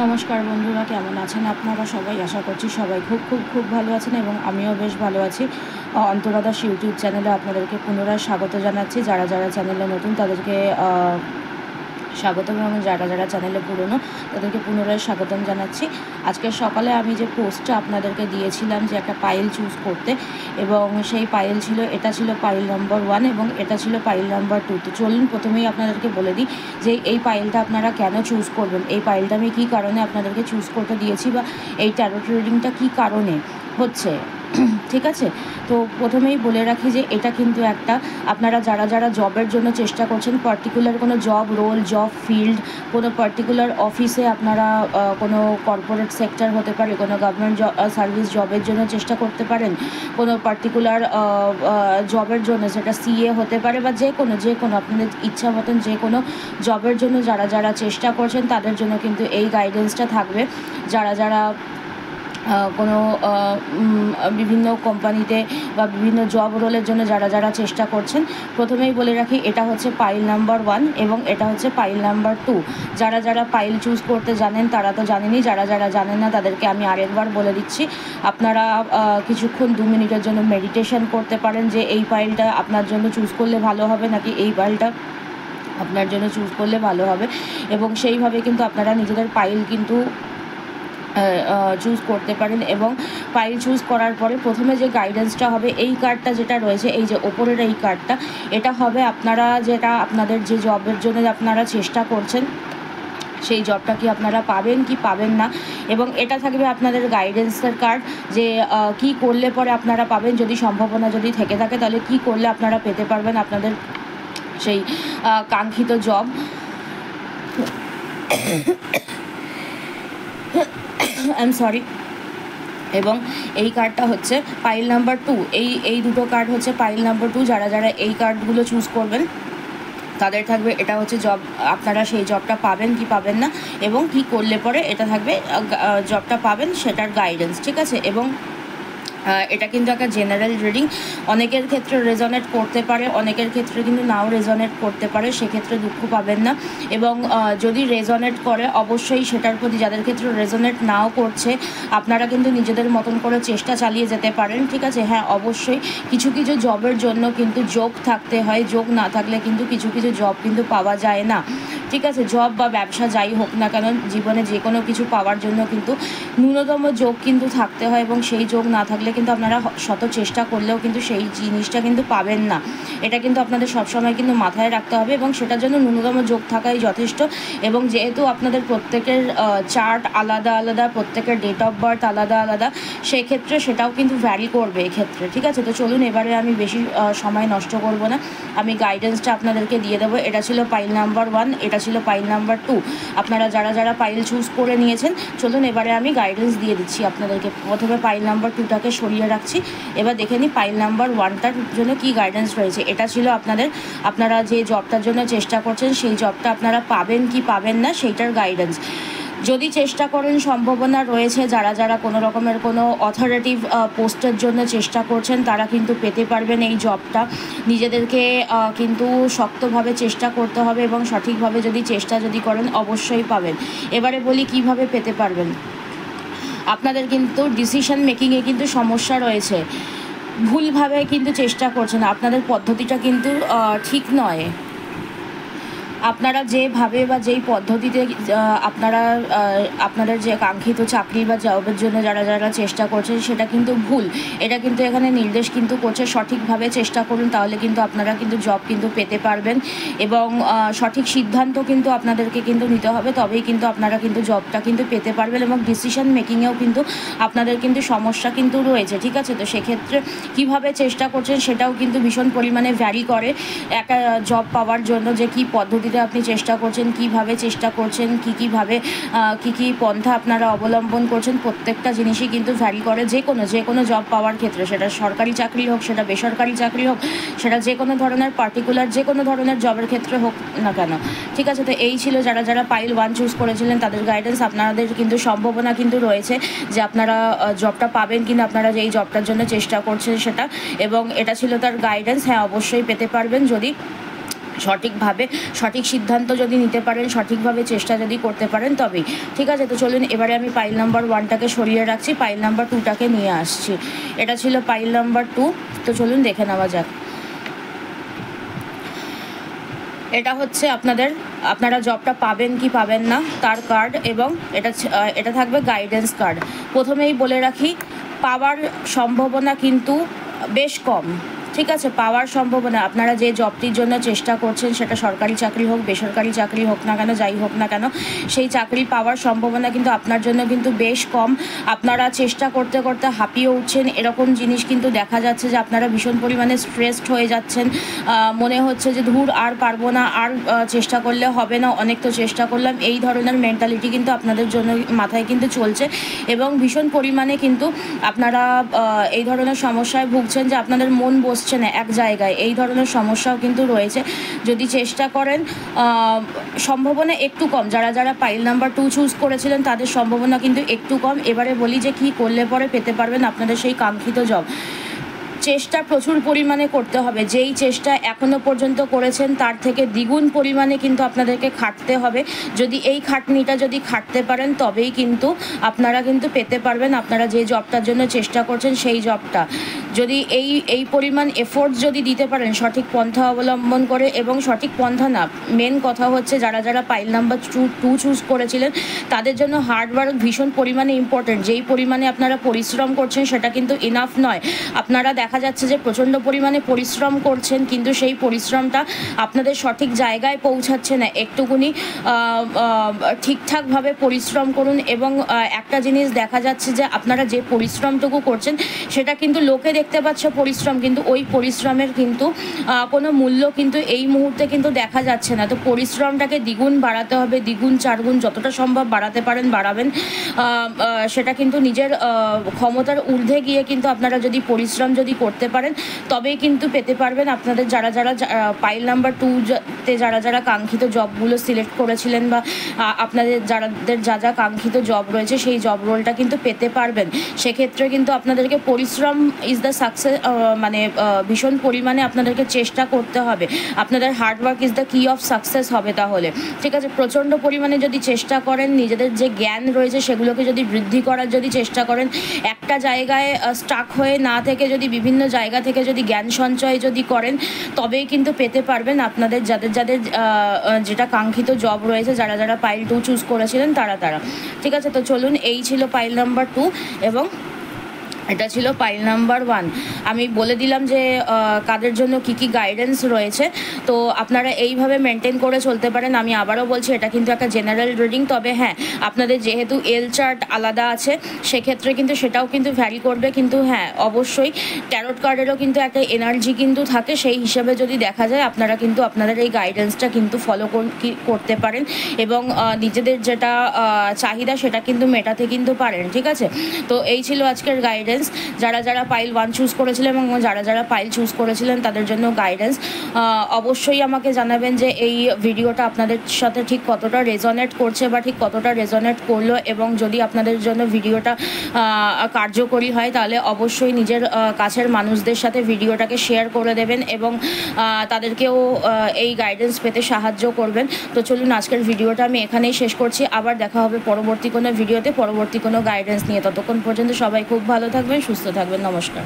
নমস্কার বন্ধুরা, কেমন আছেন আপনারা সবাই? আশা করছি সবাই খুব খুব খুব ভালো আছেন এবং আমিও বেশ ভালো আছি। অন্তরা দাস ইউটিউব চ্যানেলে আপনাদেরকে পুনরায় স্বাগত জানাচ্ছি। যারা যারা চ্যানেলে নতুন তাদেরকে স্বাগতম, এবং যারা যারা চ্যানেলে পুরনো তাদেরকে পুনরায় স্বাগতম জানাচ্ছি। আজকে সকালে আমি যে পোস্টটা আপনাদেরকে দিয়েছিলাম যে একটা পাইল চুজ করতে, এবং সেই পাইল ছিল, এটা ছিল পাইল নাম্বার 1 এবং এটা ছিল পাইল নাম্বার 2। তো চলুন প্রথমেই আপনাদেরকে বলে দিই যে এই পাইলটা আপনারা কেন চুজ করবেন, এই পাইলটা আমি কী কারণে আপনাদেরকে চুজ করতে দিয়েছি, বা এই ট্যারোট রিডিংটা কী কারণে হচ্ছে। ঠিক আছে, তো প্রথমেই বলে রাখি যে এটা কিন্তু একটা, আপনারা যারা যারা জবের জন্য চেষ্টা করছেন, পার্টিকুলার কোনো জব রোল, জব ফিল্ড, কোনো পার্টিকুলার অফিসে আপনারা কোনো কর্পোরেট সেক্টর হতে পারে, কোনো গভর্নমেন্ট সার্ভিস জবের জন্য চেষ্টা করতে পারেন, কোনো পার্টিকুলার জবের জন্য, সেটা সিএ হতে পারে বা যে কোনো আপনাদের ইচ্ছা মতন যে কোনো জবের জন্য যারা যারা চেষ্টা করছেন তাদের জন্য কিন্তু এই গাইডেন্সটা থাকবে। যারা যারা কোনো বিভিন্ন কোম্পানিতে বা বিভিন্ন জব রোলের জন্য যারা যারা চেষ্টা করছেন, প্রথমেই বলে রাখি এটা হচ্ছে পাইল নাম্বার 1 এবং এটা হচ্ছে পাইল নাম্বার 2। যারা যারা পাইল চুজ করতে জানেন তারা তো জানেনই, যারা যারা জানেন না তাদেরকে আমি আরেকবার বলে দিচ্ছি। আপনারা কিছুক্ষণ 2 মিনিটের জন্য মেডিটেশন করতে পারেন যে এই পাইলটা আপনার জন্য চুজ করলে ভালো হবে নাকি এই পাইলটা আপনার জন্য চুজ করলে ভালো হবে, এবং সেইভাবে কিন্তু আপনারা নিজেদের পাইল কিন্তু চুজ করতে পারেন। এবং পাইল চুজ করার পরে প্রথমে যে গাইডেন্সটা হবে, এই কার্ডটা যেটা রয়েছে, এই যে ওপরের এই কার্ডটা, এটা হবে আপনারা যেটা আপনাদের যে জবের জন্য আপনারা চেষ্টা করছেন সেই জবটা কি আপনারা পাবেন কি পাবেন না, এবং এটা থাকবে আপনাদের গাইডেন্সের কার্ড যে কি করলে পরে আপনারা পাবেন, যদি সম্ভাবনা যদি থেকে থাকে তাহলে কি করলে আপনারা পেতে পারবেন আপনাদের সেই কাঙ্ক্ষিত জব। I am sorry. এবং এই কার্ডটা হচ্ছে পাইল নাম্বার 2। এই দুটো কার্ড হচ্ছে পাইল নাম্বার 2। যারা যারা এই কার্ডগুলো চুজ করবেন তাদের থাকবে এটা হচ্ছে জব, আপনারা সেই জবটা পাবেন কি পাবেন না, এবং কি করলে পরে এটা থাকবে জবটা পাবেন সেটার গাইডেন্স। ঠিক আছে, এবং এটা কিন্তু একটা জেনারেল রিডিং, অনেকের ক্ষেত্রে রেজনেট করতে পারে, অনেকের ক্ষেত্রে কিন্তু নাও রেজনেট করতে পারে, সেক্ষেত্রে দুঃখ পাবেন না। এবং যদি রেজনেট করে অবশ্যই সেটার প্রতি, যাদের ক্ষেত্রে রেজনেট নাও করছে আপনারা কিন্তু নিজেদের মতন করে চেষ্টা চালিয়ে যেতে পারেন। ঠিক আছে, হ্যাঁ অবশ্যই কিছু কিছু জবের জন্য কিন্তু যোগ থাকতে হয়, যোগ না থাকলে কিন্তু কিছু কিছু জব কিন্তু পাওয়া যায় না। ঠিক আছে, জব বা ব্যবসা যাই হোক না কেন, জীবনে যে কোনো কিছু পাওয়ার জন্য কিন্তু ন্যূনতম যোগ কিন্তু থাকতে হয়, এবং সেই যোগ না থাকলে কিন্তু আপনারা শত চেষ্টা করলেও কিন্তু সেই জিনিসটা কিন্তু পাবেন না। এটা কিন্তু আপনাদের সবসময় কিন্তু মাথায় রাখতে হবে, এবং সেটার জন্য ন্যূনতম যোগ থাকাই যথেষ্ট। এবং যেহেতু আপনাদের প্রত্যেকের চার্ট আলাদা আলাদা, প্রত্যেকের ডেট অফ বার্থ আলাদা আলাদা, সেক্ষেত্রে সেটাও কিন্তু ভ্যারি করবে এক্ষেত্রে। ঠিক আছে, তো চলুন এবারে আমি বেশি সময় নষ্ট করব না, আমি গাইডেন্সটা আপনাদেরকে দিয়ে দেবো। এটা ছিল পাইল নাম্বার 1, এটা ছিল পাইল নাম্বার 2। আপনারা যারা যারা পাইল চুজ করে নিয়েছেন, চলুন এবারে আমি গাইডেন্স দিয়ে দিচ্ছি আপনাদেরকে। প্রথমে পাইল নাম্বার 2টাকে সরিয়ে রাখছি, এবার দেখে নিই পাইল নাম্বার 1টার জন্য কি গাইডেন্স রয়েছে। এটা ছিল আপনারা যে জবটার জন্য চেষ্টা করছেন সেই জবটা আপনারা পাবেন কি পাবেন না সেইটার গাইডেন্স। যদি চেষ্টা করেন, সম্ভাবনা রয়েছে যারা যারা কোনো রকমের কোনো অথরিটিভ পোস্টের জন্য চেষ্টা করছেন তারা কিন্তু পেতে পারবেন এই জবটা। নিজেদেরকে কিন্তু শক্তভাবে চেষ্টা করতে হবে, এবং সঠিকভাবে যদি চেষ্টা যদি করেন অবশ্যই পাবেন। এবারে বলি কিভাবে পেতে পারবেন। আপনাদের কিন্তু ডিসিশন মেকিংয়ে কিন্তু সমস্যা রয়েছে, ভুলভাবে কিন্তু চেষ্টা করছেন, আপনাদের পদ্ধতিটা কিন্তু ঠিক নয়। আপনারা যেভাবে বা যেই পদ্ধতিতে আপনারা আপনাদের যে কাঙ্ক্ষিত চাকরি বা জবের জন্য যারা যারা চেষ্টা করছেন সেটা কিন্তু ভুল। এটা কিন্তু এখানে নির্দেশ কিন্তু করছে সঠিকভাবে চেষ্টা করুন, তাহলে কিন্তু আপনারা কিন্তু জব কিন্তু পেতে পারবেন, এবং সঠিক সিদ্ধান্ত কিন্তু আপনাদেরকে কিন্তু নিতে হবে, তবেই কিন্তু আপনারা কিন্তু জবটা কিন্তু পেতে পারবেন। এবং ডিসিশন মেকিংয়েও কিন্তু আপনাদের কিন্তু সমস্যা কিন্তু রয়েছে। ঠিক আছে, তো সেক্ষেত্রে কীভাবে চেষ্টা করছেন সেটাও কিন্তু ভীষণ পরিমাণে ভ্যারি করে একটা জব পাওয়ার জন্য, যে কী পদ্ধতিতে আপনি চেষ্টা করছেন, কিভাবে চেষ্টা করছেন, কীভাবে কী পন্থা আপনারা অবলম্বন করছেন, প্রত্যেকটা জিনিসই কিন্তু ভ্যারি করে যে কোনো জব পাওয়ার ক্ষেত্রে, সেটা সরকারি চাকরি হোক, সেটা বেসরকারি চাকরি হোক, সেটা যে কোনো ধরনের পার্টিকুলার যে কোনো ধরনের জবের ক্ষেত্রে হোক না কেন। ঠিক আছে, তো এই ছিল যারা যারা পাইল 1 চুজ করেছিলেন তাদের গাইডেন্স। আপনাদের কিন্তু সম্ভাবনা কিন্তু রয়েছে যে আপনারা জবটা পাবেন কিনা, আপনারা যে এই জবটার জন্য চেষ্টা করছেন সেটা, এবং এটা ছিল তার গাইডেন্স। হ্যাঁ অবশ্যই পেতে পারবেন যদি সঠিকভাবে সঠিক সিদ্ধান্ত যদি নিতে পারেন, সঠিকভাবে চেষ্টা যদি করতে পারেন তবেই। ঠিক আছে, তো চলুন এবারে আমি পাইল নাম্বার 1টাকে সরিয়ে রাখছি, পাইল নাম্বার 2টাকে নিয়ে আসছি। এটা ছিল পাইল নাম্বার 2। তো চলুন দেখে নেওয়া যাক। এটা হচ্ছে আপনারা জবটা পাবেন কি পাবেন না তার কার্ড, এবং এটা থাকবে গাইডেন্স কার্ড। প্রথমেই বলে রাখি, পাওয়ার সম্ভাবনা কিন্তু বেশ কম। ঠিক আছে, পাওয়ার সম্ভাবনা, আপনারা যে জবটির জন্য চেষ্টা করছেন, সেটা সরকারি চাকরি হোক, বেসরকারি চাকরি হোক না কেন, যাই হোক না কেন, সেই চাকরি পাওয়ার সম্ভাবনা কিন্তু আপনার জন্য কিন্তু বেশ কম। আপনারা চেষ্টা করতে করতে হাঁপিয়ে উঠছেন, এরকম জিনিস কিন্তু দেখা যাচ্ছে যে আপনারা ভীষণ পরিমাণে স্ট্রেসড হয়ে যাচ্ছেন। মনে হচ্ছে যে ধুর আর পারবো না, আর চেষ্টা করলে হবে না, অনেক তো চেষ্টা করলাম, এই ধরনের মেন্টালিটি কিন্তু আপনাদের জন্য মাথায় কিন্তু চলছে। এবং ভীষণ পরিমাণে কিন্তু আপনারা এই ধরনের সমস্যায় ভুগছেন যে আপনাদের মন বসছে না এক জায়গায়, এই ধরনের সমস্যাও কিন্তু রয়েছে। যদি চেষ্টা করেন, সম্ভাবনা একটু কম। যারা পাইল নাম্বার 2 চুজ করেছিলেন তাদের সম্ভাবনা কিন্তু একটু কম। এবারে বলি যে কী করলে পরে পেতে পারবেন আপনাদের সেই কাঙ্ক্ষিত জব। চেষ্টা প্রচুর পরিমাণে করতে হবে। যেই চেষ্টা এখনও পর্যন্ত করেছেন তার থেকে দ্বিগুণ পরিমাণে কিন্তু আপনাদেরকে খাটতে হবে। যদি এই খাটনিটা যদি খাটতে পারেন তবেই কিন্তু আপনারা কিন্তু পেতে পারবেন আপনারা যে জবটার জন্য চেষ্টা করছেন সেই জবটা। যদি এই পরিমাণ এফোর্ট যদি দিতে পারেন সঠিক পন্থা অবলম্বন করে, এবং সঠিক পন্থা না, মেন কথা হচ্ছে যারা পাইল নাম্বার 2 চুজ করেছিলেন তাদের জন্য হার্ডওয়ার্ক ভীষণ পরিমাণে ইম্পর্টেন্ট। যেই পরিমাণে আপনারা পরিশ্রম করছেন সেটা কিন্তু ইনাফ নয়। আপনারা দেখা যাচ্ছে যে প্রচণ্ড পরিমাণে পরিশ্রম করছেন, কিন্তু সেই পরিশ্রমটা আপনাদের সঠিক জায়গায় পৌঁছাচ্ছে না। একটুকুনি ঠিকঠাকভাবে পরিশ্রম করুন। এবং একটা জিনিস দেখা যাচ্ছে যে আপনারা যে পরিশ্রমটুকু করছেন সেটা কিন্তু লোকে দেখতে পাচ্ছে পরিশ্রম, কিন্তু ওই পরিশ্রমের কিন্তু কোনো মূল্য কিন্তু এই মুহূর্তে কিন্তু দেখা যাচ্ছে না। তো পরিশ্রমটাকে দ্বিগুণ বাড়াতে হবে, দ্বিগুণ চারগুণ যতটা সম্ভব বাড়াতে পারেন বাড়াবেন। সেটা কিন্তু নিজের ক্ষমতার ঊর্ধ্বে গিয়ে কিন্তু আপনারা যদি পরিশ্রম যদি করতে পারেন তবেই কিন্তু পেতে পারবেন। আপনাদের যারা পাইল নাম্বার 2তে যারা কাঙ্ক্ষিত জবগুলো সিলেক্ট করেছিলেন, বা আপনাদের যাদের যা কাঙ্ক্ষিত জব রয়েছে সেই জব রোলটা কিন্তু পেতে পারবেন। সেক্ষেত্রে কিন্তু আপনাদেরকে পরিশ্রম ইজ দ্য সাকসেস, মানে ভীষণ পরিমাণে আপনাদেরকে চেষ্টা করতে হবে। আপনাদের হার্ডওয়ার্ক ইজ দ্য কি অফ সাকসেস হবে তাহলে। ঠিক আছে, প্রচণ্ড পরিমাণে যদি চেষ্টা করেন, নিজেদের যে জ্ঞান রয়েছে সেগুলোকে যদি বৃদ্ধি করার যদি চেষ্টা করেন, একটা জায়গায় স্টাক হয়ে না থেকে যদি বিভিন্ন জায়গা থেকে যদি জ্ঞান সঞ্চয় যদি করেন তবেই কিন্তু পেতে পারবেন আপনাদের যাদের যেটা কাঙ্ক্ষিত জব রয়েছে। যারা পাইল 2 চুজ করেছিলেন তারা। ঠিক আছে, তো চলুন, এই ছিল পাইল নাম্বার 2 এবং এটা ছিল পাইল নাম্বার 1। আমি বলে দিলাম যে কাদের জন্য কি গাইডেন্স রয়েছে, তো আপনারা এইভাবে মেনটেন করে চলতে পারেন। আমি আবারও বলছি, এটা কিন্তু একটা জেনারেল রিডিং। তবে হ্যাঁ, আপনাদের যেহেতু এল চার্ট আলাদা আছে সেক্ষেত্রে কিন্তু সেটাও কিন্তু ভ্যারি করবে। কিন্তু হ্যাঁ, অবশ্যই ট্যারোট কার্ডেরও কিন্তু একটা এনার্জি কিন্তু থাকে, সেই হিসাবে যদি দেখা যায় আপনারা কিন্তু আপনাদের এই গাইডেন্সটা কিন্তু ফলো করতে পারেন, এবং নিজেদের যেটা চাহিদা সেটা কিন্তু মেটাতে কিন্তু পারেন। ঠিক আছে, তো এই ছিল আজকের গাইডেন্স। যারা পাইল 1 চুজ করেছিলেন এবং যারা পাইল চুজ করেছিলেন তাদের জন্য গাইডেন্স। অবশ্যই আমাকে জানাবেন যে এই ভিডিওটা আপনাদের সাথে ঠিক কতটা রেজনেট করছে বা ঠিক কতটা রেজনেট করলো, এবং যদি আপনাদের জন্য ভিডিওটা কার্যকরী হয় তাহলে অবশ্যই নিজের কাছের মানুষদের সাথে ভিডিওটাকে শেয়ার করে দেবেন এবং তাদেরকেও এই গাইডেন্স পেতে সাহায্য করবেন। তো চলুন, আজকের ভিডিওটা আমি এখানেই শেষ করছি। আবার দেখা হবে পরবর্তী কোনো ভিডিওতে, পরবর্তী কোনো গাইডেন্স নিয়ে। ততক্ষণ পর্যন্ত সবাই খুব ভালো থাকবেন, সুস্থ থাকবেন। নমস্কার।